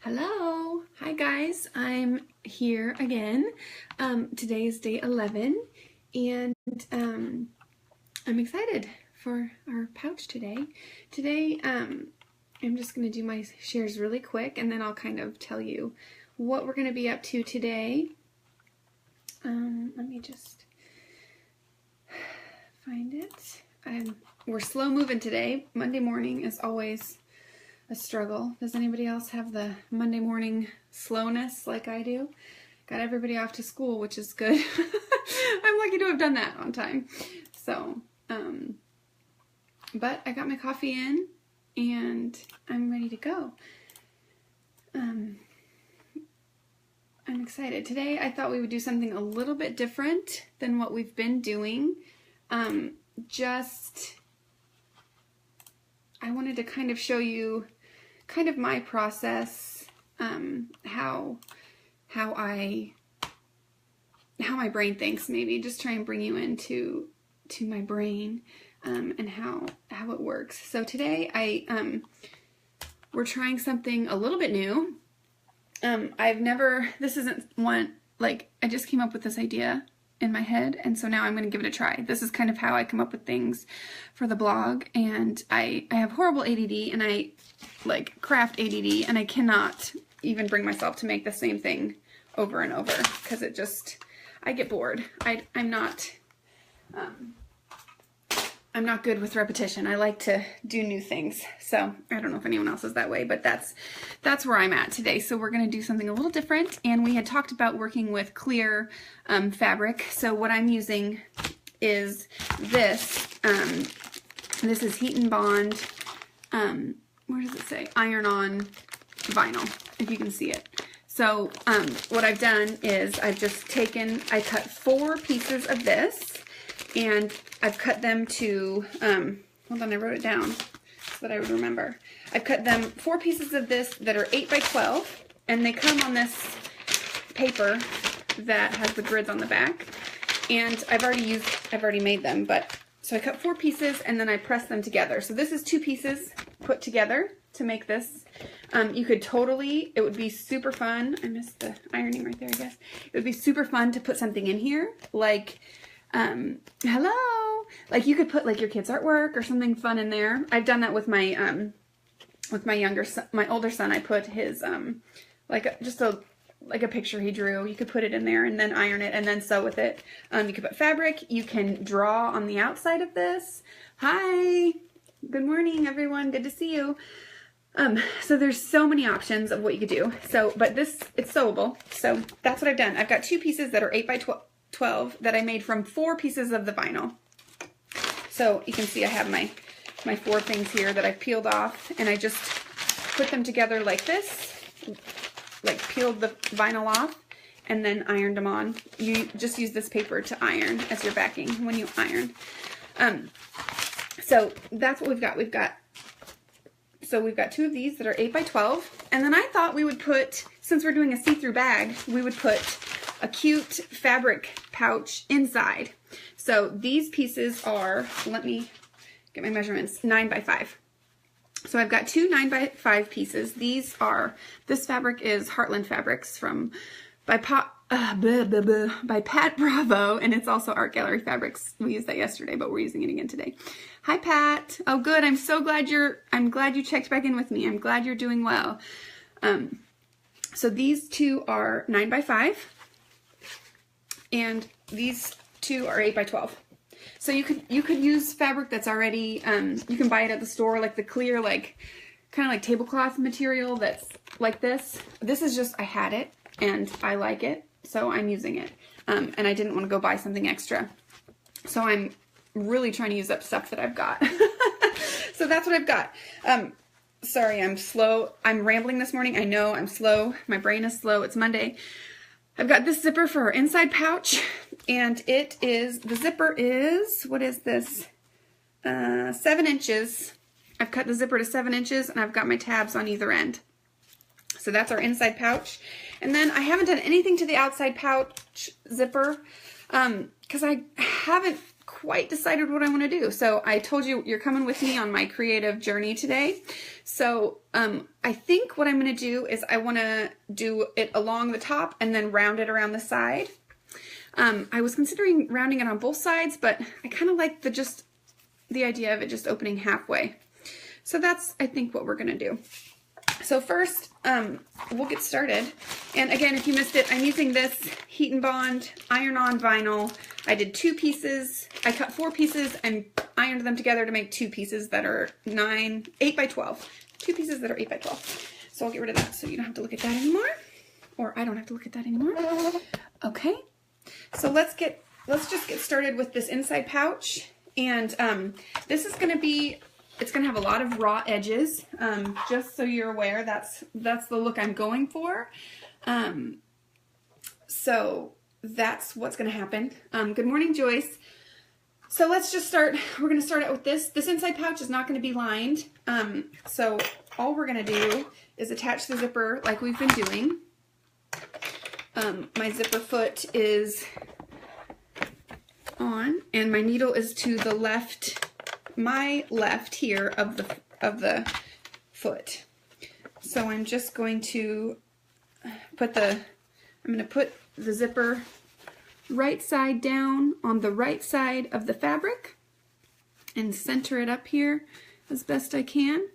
Hello! Hi guys, I'm here again. Today is day 11 and I'm excited for our pouch today. Today I'm just going to do my shares really quick and then I'll kind of tell you what we're going to be up to today. Let me just find it. We're slow moving today. Monday morning is always a struggle. Does anybody else have the Monday morning slowness like I do? Got everybody off to school, which is good. I'm lucky to have done that on time. So, but I got my coffee in and I'm ready to go. I'm excited. Today I thought we would do something a little bit different than what we've been doing. I wanted to kind of show you kind of my process, how my brain thinks, maybe just try and bring you into my brain, and how it works. So today we're trying something a little bit new. This isn't one, like, I just came up with this idea in my head, and so now I'm going to give it a try. This is kind of how I come up with things for the blog, and I have horrible ADD, and I like craft ADD, and I cannot even bring myself to make the same thing over and over because I get bored. I'm not good with repetition. I like to do new things. So I don't know if anyone else is that way, but that's where I'm at today. So we're going to do something a little different. And we had talked about working with clear fabric. So what I'm using is this. This is Heat and Bond. Where does it say? Iron-on vinyl, if you can see it. So what I've done is I cut 4 pieces of this. And I've cut them to, hold on, I wrote it down so that I would remember. I've cut them 4 pieces of this that are 8 by 12, and they come on this paper that has the grids on the back. And I've already made them, so I cut 4 pieces and then I press them together. So this is 2 pieces put together to make this. It would be super fun. I missed the ironing right there, I guess. It would be super fun to put something in here, like, hello, like you could put like your kids' artwork or something fun in there. I've done that with my younger son, my older son. I put his like a picture he drew. You could put it in there and then iron it and then sew with it. You could put fabric. You can draw on the outside of this. Hi, good morning everyone, good to see you. So there's so many options of what you could do. So, but it's sewable. So that's what I've done. I've got 2 pieces that are 8 by 12 that I made from 4 pieces of the vinyl. So you can see I have my 4 things here that I've peeled off, and I just put them together like this, like peeled the vinyl off and then ironed them on. You just use this paper to iron as your backing when you iron. So that's what we've got. We've got 2 of these that are 8 by 12, and then I thought we would put, since we're doing a see-through bag, we would put a cute fabric pouch inside. So these pieces are, let me get my measurements, 9 by 5. So I've got 2 9 by 5 pieces. This fabric is Heartland Fabrics by Pat Bravo, and it's also Art Gallery Fabrics. We used that yesterday, but we're using it again today. Hi Pat. Oh good, I'm so glad I'm glad you checked back in with me. I'm glad you're doing well. So these 2 are 9 by 5. And these 2 are 8 by 12. So you could use fabric that's already, you can buy it at the store, like the clear, like kind of like tablecloth material that's like this. This is just, I had it and I like it, so I'm using it. And I didn't want to go buy something extra. So I'm really trying to use up stuff that I've got. So that's what I've got. Sorry, I'm slow. I'm rambling this morning. I know I'm slow. My brain is slow. It's Monday. I've got this zipper for our inside pouch, and the zipper is, what is this? 7 inches. I've cut the zipper to 7 inches, and I've got my tabs on either end. So that's our inside pouch. And then I haven't done anything to the outside pouch zipper, because I haven't quite decided what I want to do. So I told you you're coming with me on my creative journey today. So I think what I'm going to do is I want to do it along the top and then round it around the side. I was considering rounding it on both sides, but I kind of like the idea of it just opening halfway. So that's, I think, what we're going to do. So first, we'll get started. And again, if you missed it, I'm using this Heat and Bond iron-on vinyl. I did 2 pieces. I cut 4 pieces and ironed them together to make 2 pieces that are 8 by 12. 2 pieces that are 8 by 12. So I'll get rid of that so you don't have to look at that anymore. Or I don't have to look at that anymore. Okay. So let's just get started with this inside pouch. And this is going to be, it's going to have a lot of raw edges. Just so you're aware, that's the look I'm going for. So that's what's going to happen. Good morning, Joyce. So let's just start. We're going to start out with this. This inside pouch is not going to be lined. So all we're going to do is attach the zipper like we've been doing. My zipper foot is on, and my needle is to the left, my left here of the foot. So I'm just going to put the zipper right side down on the right side of the fabric and center it up here as best I can.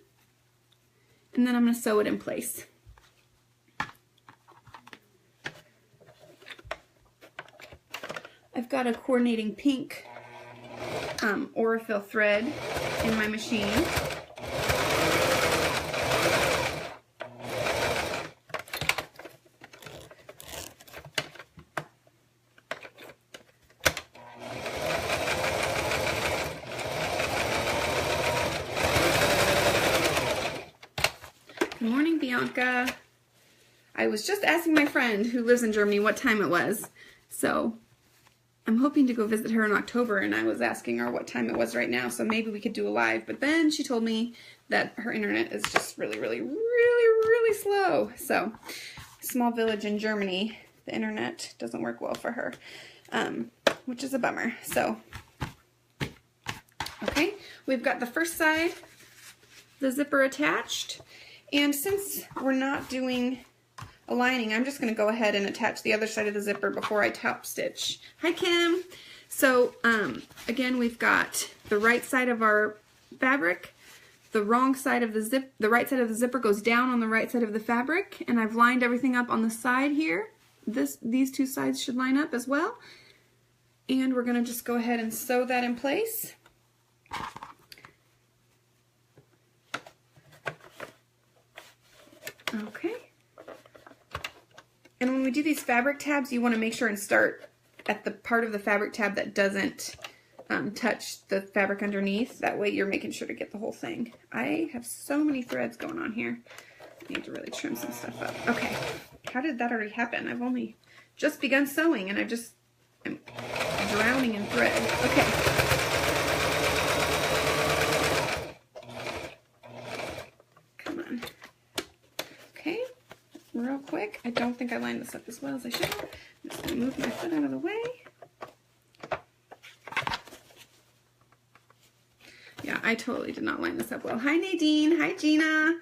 And then I'm going to sew it in place. I've got a coordinating pink Aurifil thread in my machine. Good morning, Bianca. I was just asking my friend who lives in Germany what time it was, so I'm hoping to go visit her in October, and I was asking her what time it was right now, so maybe we could do a live. But then she told me that her internet is just really, really, really, really slow. So, small village in Germany, the internet doesn't work well for her, which is a bummer. So, okay, we've got the first side, the zipper attached, and since we're not doing a lining, I'm just going to go ahead and attach the other side of the zipper before I top stitch. Hi, Kim. So again, we've got the right side of our fabric, the wrong side of the right side of the zipper goes down on the right side of the fabric, and I've lined everything up on the side here. These 2 sides should line up as well. And we're going to just go ahead and sew that in place. Okay. And when we do these fabric tabs, you want to make sure and start at the part of the fabric tab that doesn't touch the fabric underneath. That way you're making sure to get the whole thing. I have so many threads going on here. I need to really trim some stuff up. Okay, how did that already happen? I've only just begun sewing and I'm drowning in thread. Okay. Come on. Okay. Real quick. I don't think I lined this up as well as I should. I'm just going to move my foot out of the way. Yeah, I totally did not line this up well. Hi, Nadine. Hi, Gina.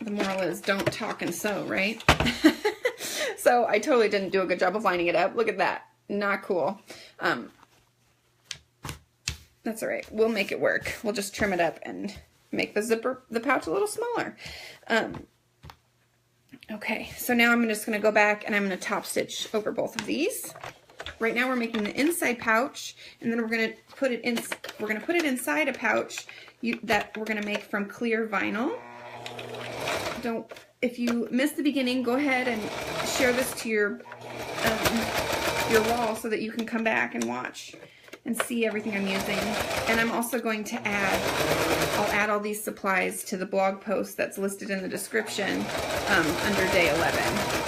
The moral is don't talk and sew, right? So I totally didn't do a good job of lining it up. Look at that. Not cool. That's all right. We'll make it work. We'll just trim it up and make the pouch a little smaller. Okay, so now I'm just going to go back and I'm going to top stitch over both of these. Right now we're making the inside pouch, and then we're going to put it in. We're going to put it inside a pouch that we're going to make from clear vinyl. If you missed the beginning, go ahead and share this to your wall so that you can come back and watch and see everything I'm using. And I'm also going to I'll add all these supplies to the blog post that's listed in the description under day 11.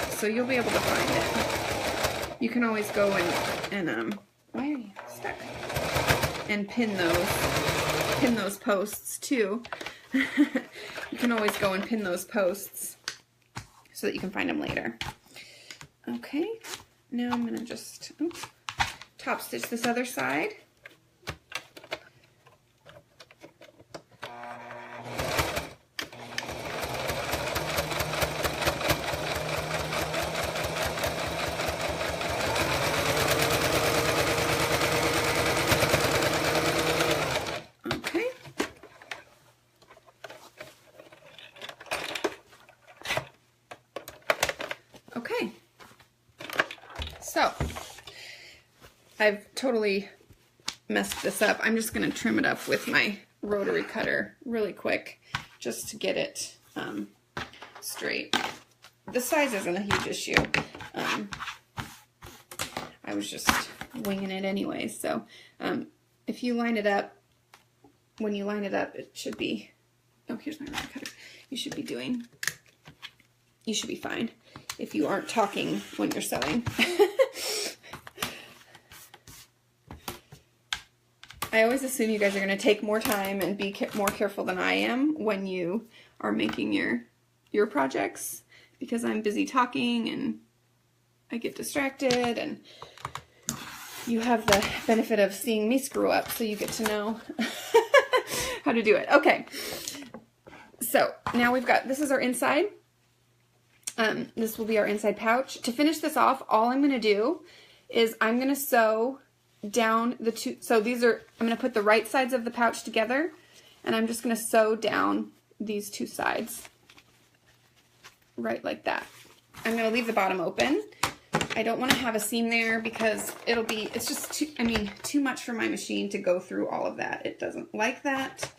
So you'll be able to find it. You can always go and why are you stuck? And pin those posts too. You can always go and pin those posts so that you can find them later. Okay, now I'm gonna just top stitch this other side. Okay, so I've totally messed this up. I'm just going to trim it up with my rotary cutter really quick just to get it straight. The size isn't a huge issue. I was just winging it anyway, so if you line it up, when you line it up, it should be, oh, here's my rotary cutter. You should be fine if you aren't talking when you're sewing. I always assume you guys are going to take more time and be more careful than I am when you are making your projects, because I'm busy talking and I get distracted, and you have the benefit of seeing me screw up, so you get to know how to do it. Okay, so now we've got, this is our inside. This will be our inside pouch. To finish this off, all I'm going to do is I'm going to sew down the two, so these are, I'm going to put the right sides of the pouch together, and I'm just going to sew down these two sides, right like that. I'm going to leave the bottom open. I don't want to have a seam there because it's just too much for my machine to go through all of that. It doesn't like that,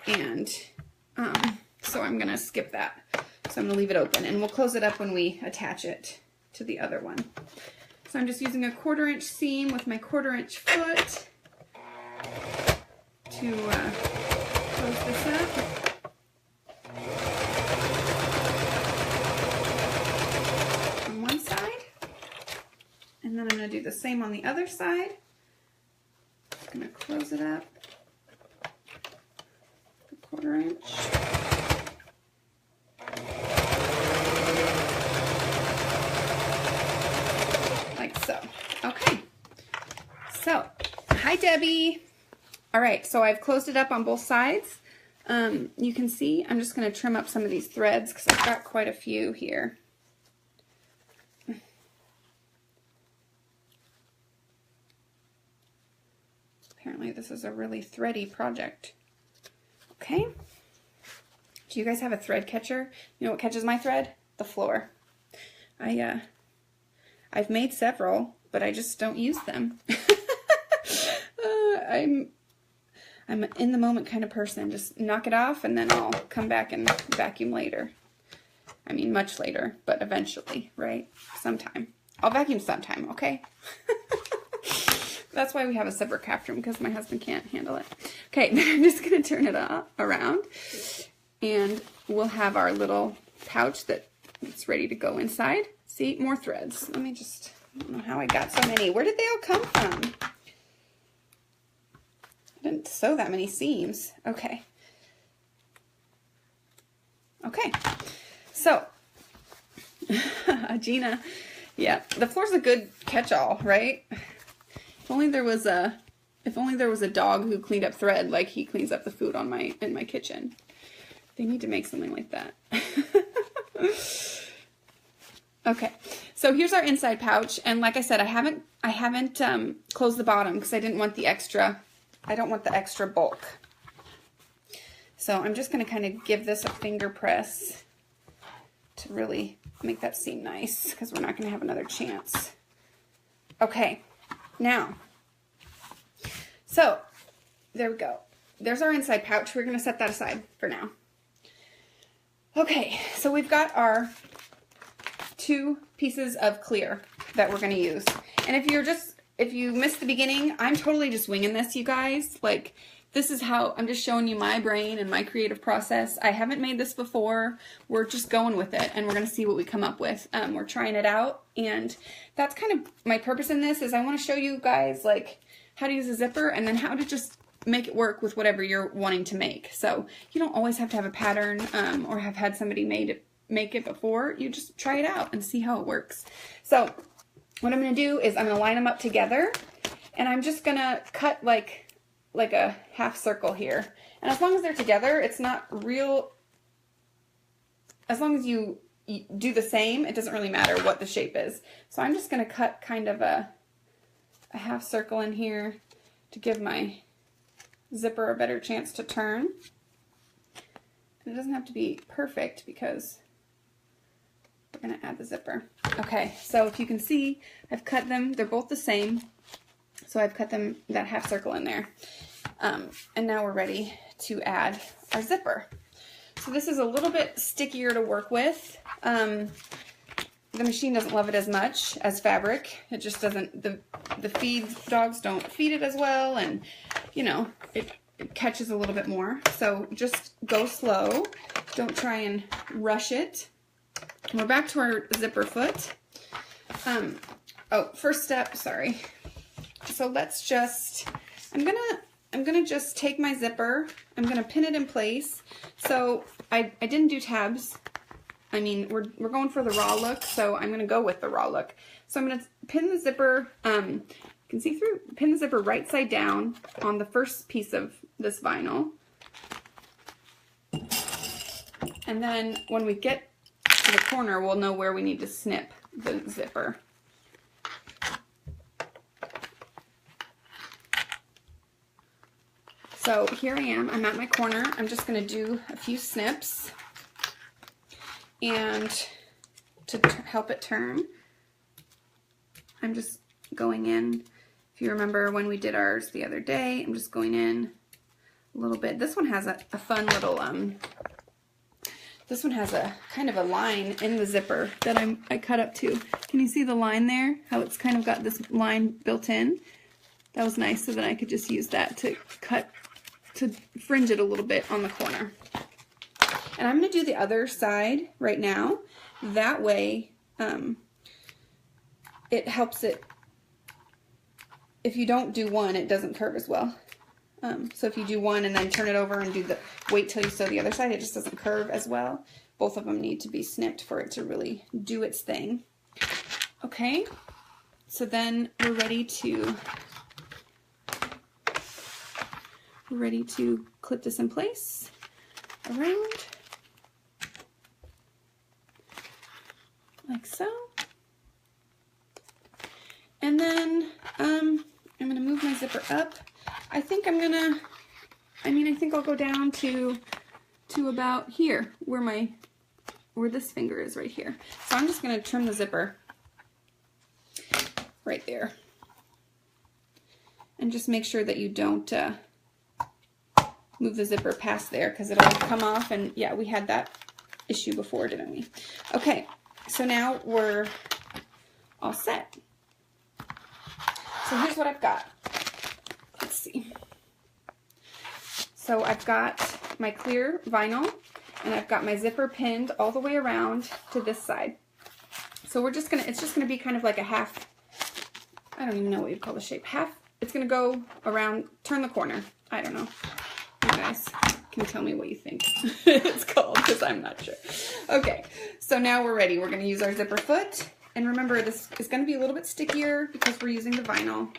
and so I'm going to skip that. So I'm going to leave it open, and we'll close it up when we attach it to the other one. So I'm just using a 1/4 inch seam with my 1/4 inch foot to close this up. On one side, and then I'm going to do the same on the other side. Just going to close it up, 1/4 inch. Okay, so hi Debbie. All right, so I've closed it up on both sides. You can see I'm just going to trim up some of these threads because I've got quite a few here. Apparently this is a really thready project. Okay, do you guys have a thread catcher? You know what catches my thread? The floor. I've made several, but I just don't use them. I'm an in the moment kind of person. Just knock it off and then I'll come back and vacuum later. I mean, much later, but eventually, right? Sometime. I'll vacuum sometime, okay? That's why we have a separate craft room, because my husband can't handle it. Okay, I'm just going to turn it around, and we'll have our little pouch that's ready to go inside. See, more threads. Let me just, I don't know how I got so many. Where did they all come from? I didn't sew that many seams. Okay. Okay. So, Gina, yeah, the floor's a good catch-all, right? If only there was a dog who cleaned up thread like he cleans up the food in my kitchen. They need to make something like that. Okay, so here's our inside pouch, and like I said, I haven't closed the bottom because I didn't want the extra. I don't want the extra bulk. So I'm just going to kind of give this a finger press to really make that seem nice, because we're not going to have another chance. Okay, now, so there we go. There's our inside pouch. We're going to set that aside for now. Okay, so we've got our 2 pieces of clear that we're going to use. And if you missed the beginning, I'm totally just winging this, you guys. Like, this is how I'm just showing you my brain and my creative process. I haven't made this before. We're just going with it, and we're going to see what we come up with. We're trying it out, and that's kind of my purpose in this, is I want to show you guys like how to use a zipper and then how to just make it work with whatever you're wanting to make. So you don't always have to have a pattern or have had somebody make it before, you just try it out and see how it works. So what I'm going to do is I'm going to line them up together, and I'm just going to cut like a half circle here. And as long as they're together, it's not real, as long as you do the same, it doesn't really matter what the shape is. So I'm just going to cut kind of a half circle in here to give my zipper a better chance to turn. And it doesn't have to be perfect because we're going to add the zipper. Okay, so if you can see, I've cut them, they're both the same. So I've cut them that half circle in there. And now we're ready to add our zipper. So this is a little bit stickier to work with. The machine doesn't love it as much as fabric. It just doesn't, the dogs don't feed it as well, and you know, it catches a little bit more. So just go slow. Don't try and rush it. We're back to our zipper foot. Oh, first step, sorry. So let's just, I'm gonna just take my zipper, I'm gonna pin it in place. So I didn't do tabs. I mean, we're going for the raw look, so I'm gonna go with the raw look. So I'm gonna pin the zipper, you can see through, pin the zipper right side down on the first piece of this vinyl. And then when we get to the corner, we'll know where we need to snip the zipper. So here I am, I'm at my corner. I'm just gonna do a few snips. And to help it turn, I'm just going in. If you remember when we did ours the other day, I'm just going in a little bit. This one has a fun little, this one has a kind of a line in the zipper that I cut up to. Can you see the line there? How it's kind of got this line built in? That was nice, so that I could just use that to fringe it a little bit on the corner. And I'm going to do the other side right now. That way, it helps it, if you don't do one, it doesn't curve as well. So if you do one and then turn it over and wait till you sew the other side, it just doesn't curve as well. Both of them need to be snipped for it to really do its thing. Okay, so then we're ready to clip this in place around. Like so. And then I'm going to move my zipper up. I think I think I'll go down to about here, where this finger is right here. So I'm just going to trim the zipper right there. And just make sure that you don't move the zipper past there, because it'll come off, and yeah, we had that issue before, didn't we? Okay. So now we're all set. So here's what I've got. Let's see. So I've got my clear vinyl, and I've got my zipper pinned all the way around to this side. So we're just gonna, it's just gonna be kind of like a half, I don't even know what you'd call the shape. Half, it's gonna go around, turn the corner. I don't know. You guys can tell me what you think it's called, because I'm not sure. Okay, so now we're ready. We're going to use our zipper foot. And remember, this is going to be a little bit stickier because we're using the vinyl.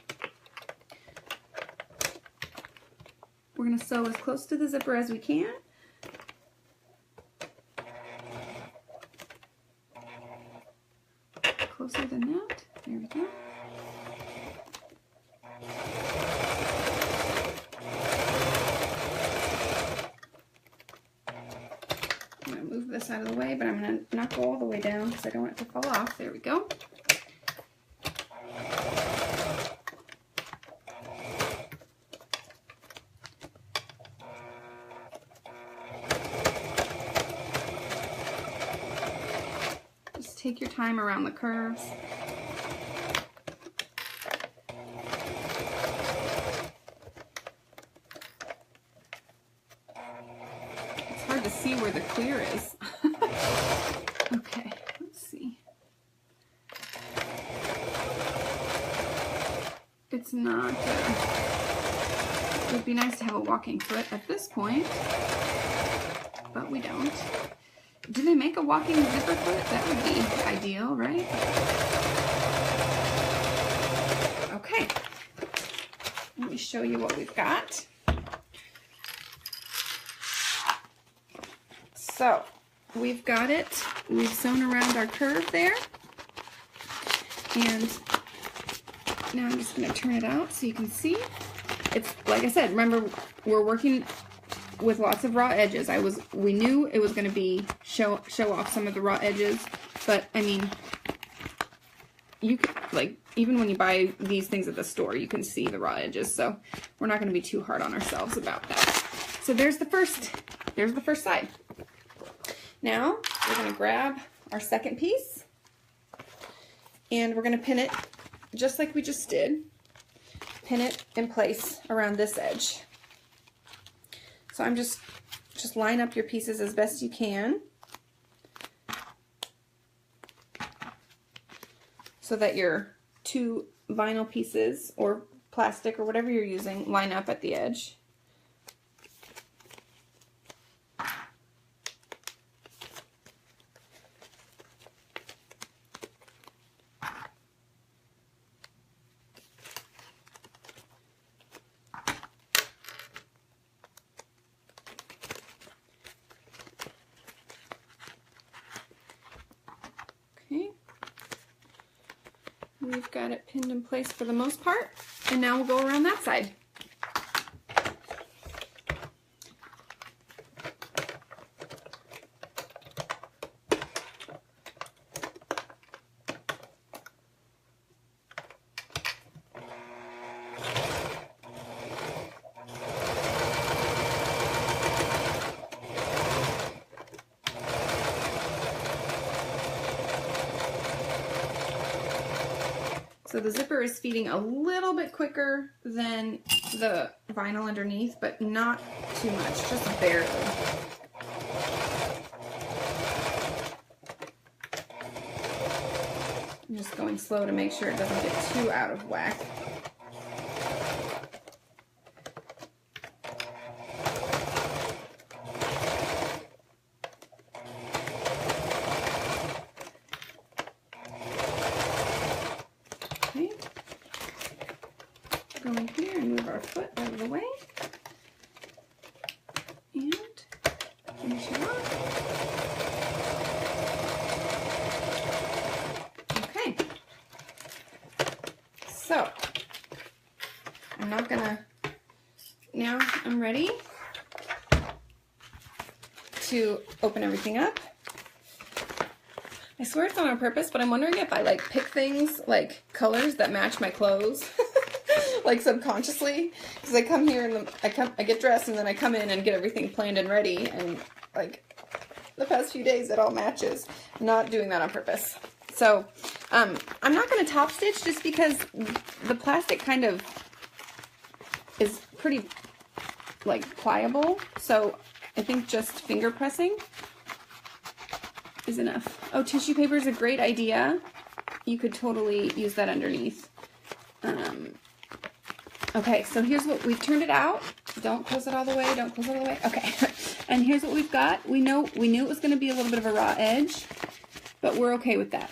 We're going to sew as close to the zipper as we can. Closer than that. There we go. This out of the way, but I'm going to not go all the way down because I don't want it to fall off. There we go. Just take your time around the curves. It's hard to see where the clear is. Okay, let's see. It's not, it would be nice to have a walking foot at this point, but we don't. Do they make a walking zipper foot? That would be ideal, right? Okay. Let me show you what we've got. So, we've got it. We've sewn around our curve there. And now I'm just going to turn it out so you can see. It's, like I said, remember, we're working with lots of raw edges. We knew it was going to be show off some of the raw edges, but I mean, you can, like, even when you buy these things at the store, you can see the raw edges, so we're not going to be too hard on ourselves about that. So there's the first side. Now we're going to grab our second piece and we're going to pin it just like we just did. Pin it in place around this edge. So I'm just line up your pieces as best you can so that your two vinyl pieces or plastic or whatever you're using line up at the edge. We've got it pinned in place for the most part, and now we'll go around that side. So the zipper is feeding a little bit quicker than the vinyl underneath, but not too much, just barely. I'm just going slow to make sure it doesn't get too out of whack. Go in here and move our foot out of the way. And finish it off. Okay. So, now I'm ready to open everything up. I swear it's not on purpose, but I'm wondering if I like pick things like colors that match my clothes. Like subconsciously, because I come here and I get dressed and then I come in and get everything planned and ready, and like the past few days it all matches. I'm not doing that on purpose. So I'm not going to top stitch just because the plastic kind of is pretty like pliable, so I think just finger pressing is enough. Oh, tissue paper is a great idea. You could totally use that underneath. Okay, so here's what we've turned it out. Don't close it all the way, don't close it all the way. Okay, and here's what we've got. We knew it was going to be a little bit of a raw edge, but we're okay with that.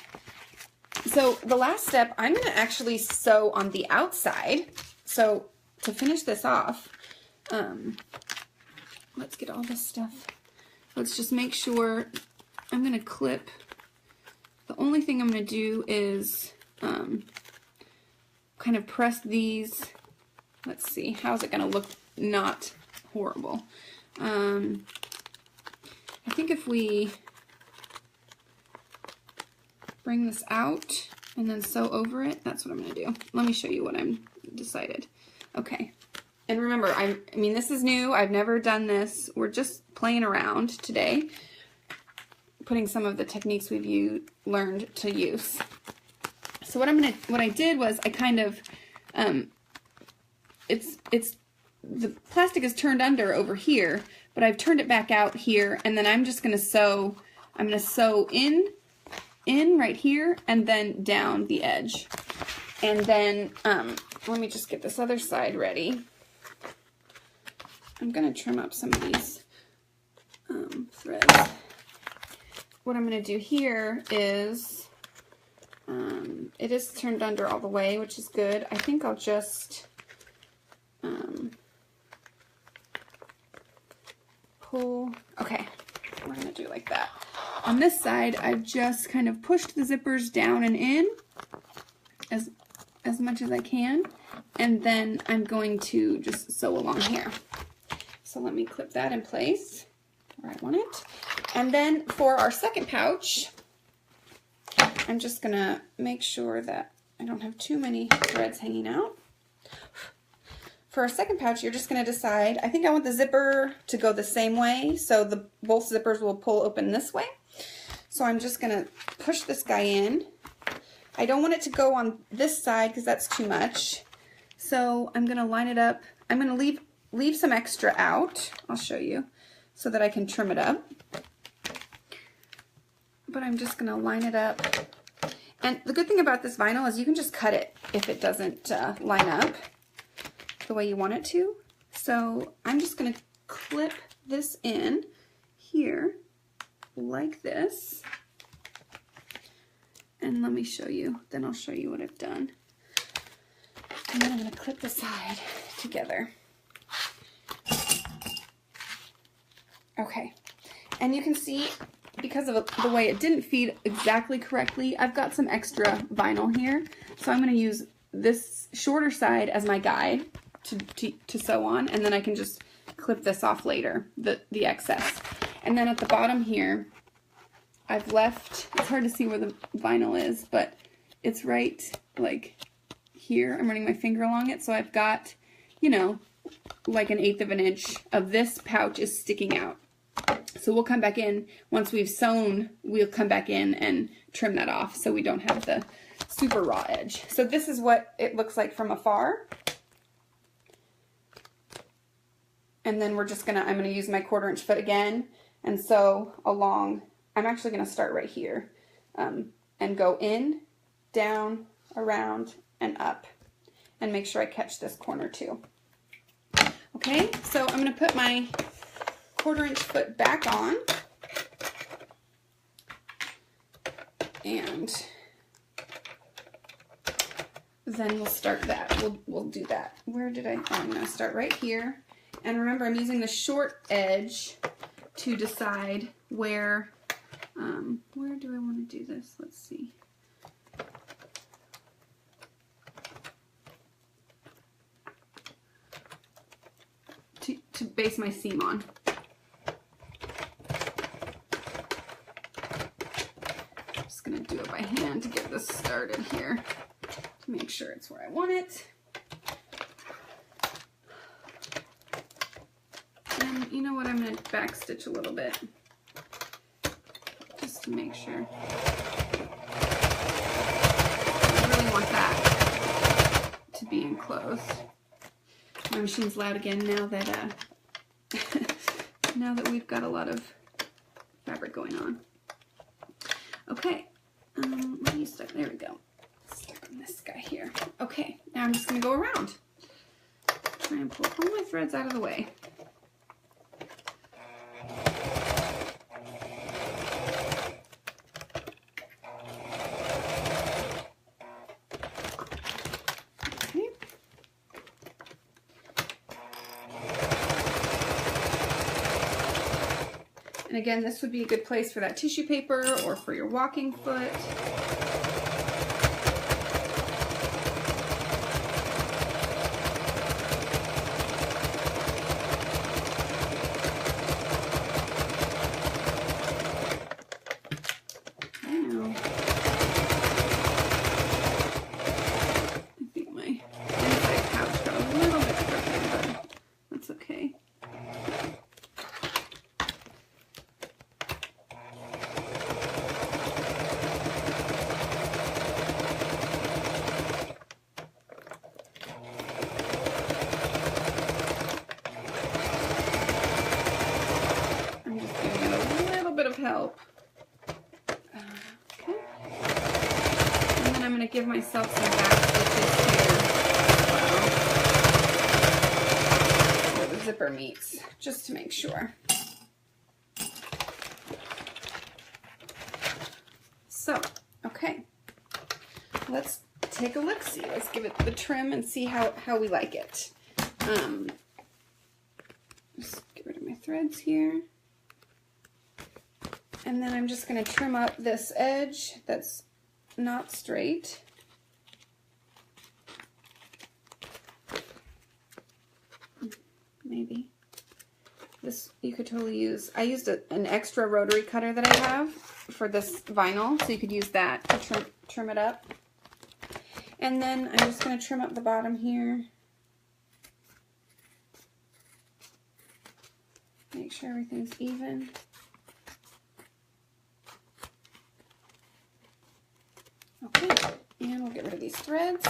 So the last step, I'm going to actually sew on the outside. So to finish this off, let's get all this stuff. Let's just make sure I'm going to clip. The only thing I'm going to do is kind of press these. Let's see, how's it going to look not horrible? I think if we bring this out and then sew over it, that's what I'm going to do. Let me show you what I'm decided. Okay, and remember, I mean, this is new. I've never done this. We're just playing around today, putting some of the techniques we've learned to use. So what I did was I kind of, the plastic is turned under over here, but I've turned it back out here, and then I'm just going to sew, in right here, and then down the edge. And then, let me just get this other side ready. I'm going to trim up some of these threads. what I'm going to do here is, it is turned under all the way, which is good. I think I'll just pull, okay, we're going to do like that. On this side, I've just kind of pushed the zippers down and in as much as I can, and then I'm going to just sew along here. So let me clip that in place where I want it. And then for our second pouch, I'm just gonna make sure that I don't have too many threads hanging out. For our second pouch, you're just gonna decide, I think I want the zipper to go the same way, so both zippers will pull open this way. So I'm just gonna push this guy in. I don't want it to go on this side because that's too much. So I'm gonna line it up. I'm gonna leave some extra out. I'll show you so that I can trim it up. But I'm just gonna line it up. And the good thing about this vinyl is you can just cut it if it doesn't line up the way you want it to. So I'm just gonna clip this in here like this. And let me show you, then I'll show you what I've done. And then I'm gonna clip the side together. Okay, and you can see, because of the way it didn't feed exactly correctly, I've got some extra vinyl here. So I'm gonna use this shorter side as my guide to sew on, and then I can just clip this off later, the excess. And then at the bottom here, I've left, it's hard to see where the vinyl is, but it's right like here. I'm running my finger along it, so I've got, you know, like 1/8 of an inch of this pouch is sticking out. So we'll come back in, once we've sewn, we'll come back in and trim that off so we don't have the super raw edge. So this is what it looks like from afar. And then we're just gonna, I'm gonna use my 1/4 inch foot again and sew along. I'm actually gonna start right here and go in, down, around, and up, and make sure I catch this corner too. Okay, so I'm gonna put my 1/4 inch foot back on, and then we'll start that. We'll do that. Where did oh, I'm gonna start right here. And remember, I'm using the short edge to decide where do I want to do this? Let's see. To base my seam on. I'm just going to do it by hand to get this started here to make sure it's where I want it. And you know what, I'm going to back stitch a little bit just to make sure. I really want that to be enclosed. My machine's loud again now that now that we've got a lot of fabric going on. Okay, let me start. There we go. Start on this guy here. Okay, now I'm just going to go around. Try and pull all my threads out of the way. And again, this would be a good place for that tissue paper or for your walking foot. I think my inside pouch got a little bit crooked, but that's okay. Help. Okay. And then I'm going to give myself some back stitches here where the zipper meets, just to make sure. So, okay, let's take a look-see. Let's give it the trim and see how we like it. Just get rid of my threads here. And then I'm just going to trim up this edge that's not straight. Maybe. This you could totally use. I used an extra rotary cutter that I have for this vinyl, so you could use that to trim it up. And then I'm just going to trim up the bottom here. Make sure everything's even. Okay, and we'll get rid of these threads.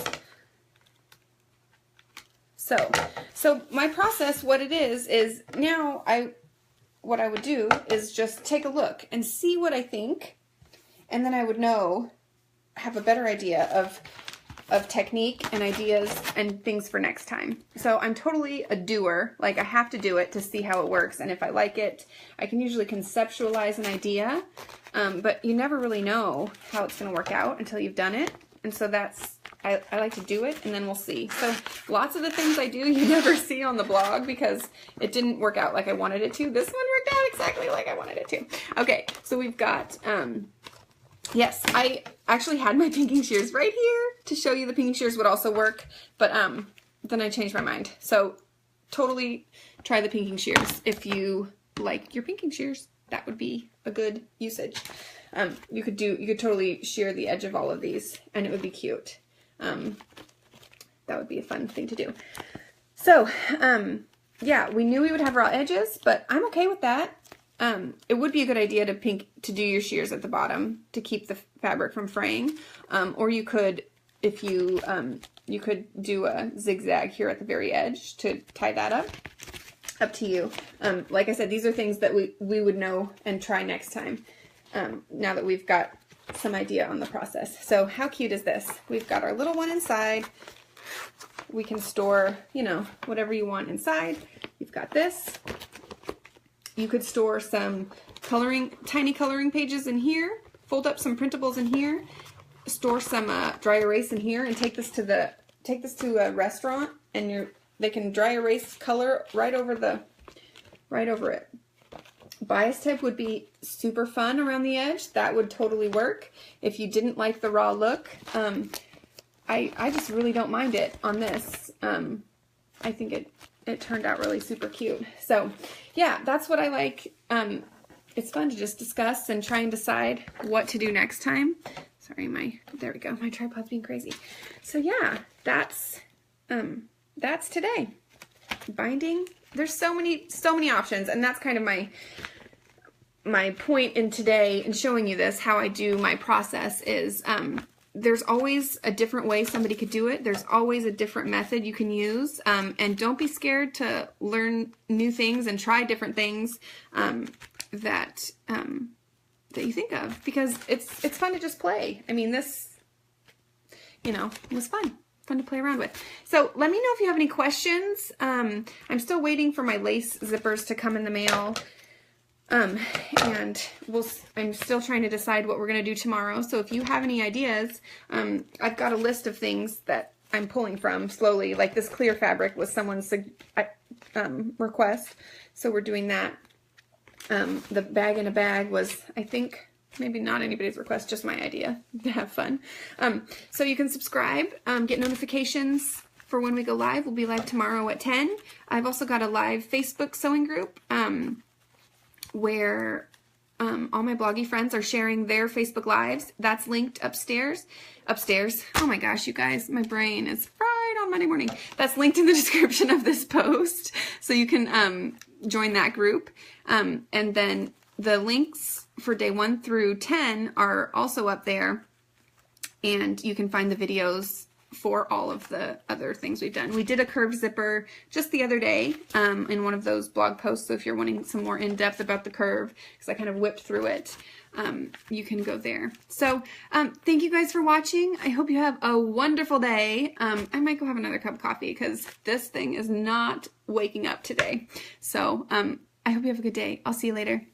So my process, what it is now what I would do is just take a look and see what I think, and then I would have a better idea of technique and ideas and things for next time. So I'm totally a doer. Like, I have to do it to see how it works, and if I like it, I can usually conceptualize an idea, but you never really know how it's going to work out until you've done it. And so I like to do it, and then we'll see. So lots of the things I do you never see on the blog because it didn't work out like I wanted it to. This one worked out exactly like I wanted it to. Okay, so we've got, yes, I actually had my pinking shears right here to show you the pinking shears would also work, but then I changed my mind. So totally try the pinking shears. If you like your pinking shears, that would be a good usage. You could totally shear the edge of all of these, and it would be cute. That would be a fun thing to do. So, yeah, we knew we would have raw edges, but I'm okay with that. It would be a good idea to do your shears at the bottom to keep the fabric from fraying. Or you could, if you could do a zigzag here at the very edge to tie that up to you. Like I said, these are things that we would know and try next time. Now that we've got some idea on the process. So how cute is this? We've got our little one inside. We can store, whatever you want inside. You've got this. You could store some tiny coloring pages in here, fold up some printables in here, store some dry erase in here, and take this to a restaurant, and they can dry erase color right over it. Bias tip would be super fun around the edge. That would totally work. If you didn't like the raw look, I just really don't mind it on this. I think it turned out really super cute. So yeah, that's what I like. It's fun to just discuss and try and decide what to do next time. Sorry, there we go. My tripod's being crazy. So yeah, that's today. Binding. There's so many options, and that's kind of my point in today in showing you this, how I do my process is, there's always a different way somebody could do it. There's always a different method you can use, and don't be scared to learn new things and try different things that you think of, because it's fun to just play. I mean, this, was fun to play around with. So let me know if you have any questions. I'm still waiting for my lace zippers to come in the mail. And I'm still trying to decide what we're going to do tomorrow. So if you have any ideas, I've got a list of things that I'm pulling from slowly. Like this clear fabric was someone's request. So we're doing that. The bag in a bag was, I think, maybe not anybody's request, just my idea to have fun. So you can subscribe, get notifications for when we go live. We'll be live tomorrow at 10. I've also got a live Facebook sewing group, where all my bloggy friends are sharing their Facebook Lives. That's linked upstairs. Oh my gosh, you guys, my brain is fried on Monday morning. That's linked in the description of this post, so you can join that group. And then the links for day 1 through 10 are also up there, and you can find the videos for all of the other things we've done. We did a curved zipper just the other day in one of those blog posts, so if you're wanting some more in-depth about the curve, because I kind of whipped through it, you can go there. So thank you guys for watching. I hope you have a wonderful day. I might go have another cup of coffee because this thing is not waking up today. So I hope you have a good day. I'll see you later.